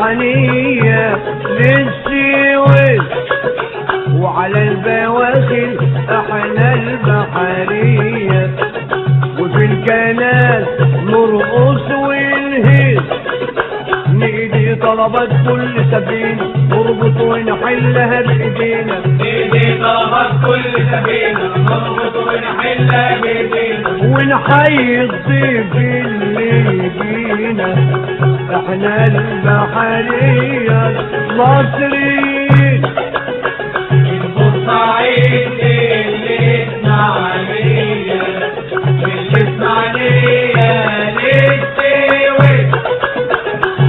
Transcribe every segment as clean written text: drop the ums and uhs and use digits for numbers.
الإسماعيلية للسويس، وعلى البواخر احنا البحرية، وفي الكنال نرقص ونهز، نيجي طلبات كل سفينة نربط ونحلها بايدينا، نيجي طلبات كل سفينة نربط ونحلها بايدينا، ونحيي الضيف اللي يجينا، احنا البحرية المصريين. البورسعيد الإسماعيلية الإسماعيلية للسويس،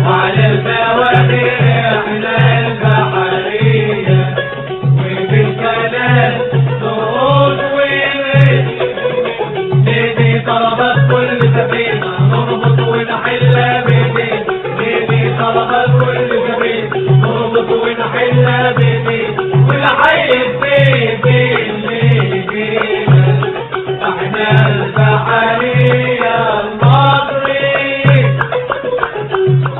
وعلى البواخر احنا البحرية، وفي الكنال نرقص ونهز، نيجي طلبات كل سفينة نربط ونحلها بايدينا، نيجي طلبات كل سفينة نربط ونحلها بايدينا، ونحيي الضيف اللي يجينا، احنا البحرية المصريين.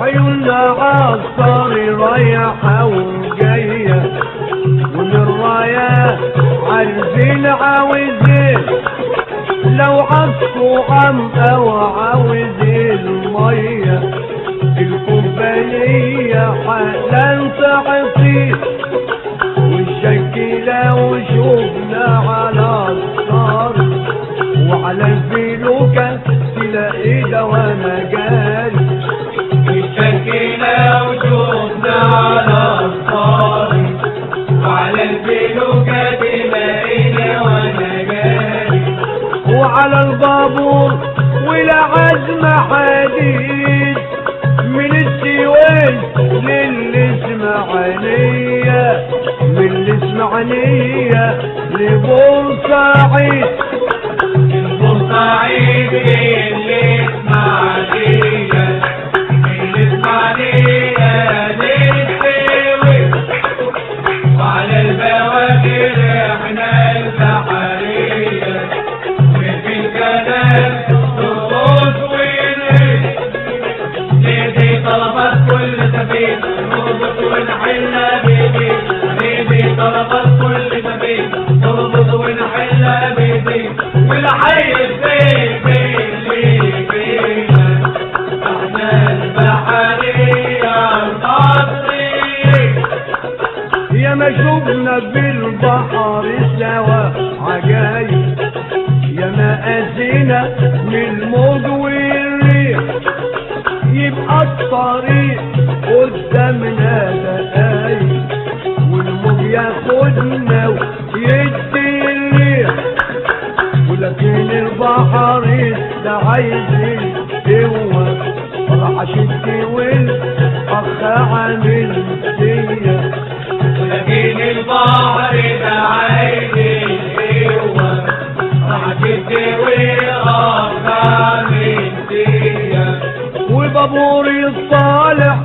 عيوننا عالصار رايحة وجاية، ومن الرايات عايزين عاوزين، لو عصفوا عم او عاوزين المية، الكوبانية حالا تعطيه، والشكلة وشوفنا على الصار، وعلى الفيلوكة تلاقي دوا مجاري، الشكلة وشوفنا على الصاري، وعلى الفيلوكة تلاقينا وانا جاري، وعلى البابور والعزم حديد، من السويس للإسماعيلية، من الإسماعيلية لبورسعيد. البورسعيد الإسماعيلية الإسماعيلية للسويس، وعلى البواخر احنا البحرية، وفي الكنال نرقص ونهز، نيجي طلبات كل سفينة نربط ونحلها بايدينا، نيجي طلبات كل سفينة نربط ونحلها بايدينا، ونحيي الضيف اللي يجينا، احنا البحرية المصريين. يا ما شفنا بالبحر سوا عجايب، يا ما قاسينا من الموج والريح، يبقى الطريق قدامنا دقايق، والموج ياخدنا ويدي الريح، ولكن البحر ده عايز القوة، راح اشد والاخ عامل فيا، ولكن البحر ده عايز القوة، راح تدي والاخ عامل فيا، وبابوري الصالح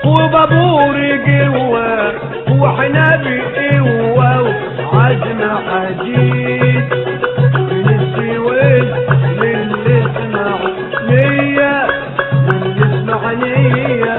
وبابوري جوا، واحنا بقوة وعزم حديد، من السويس للإسماعيلية، من الإسماعيلية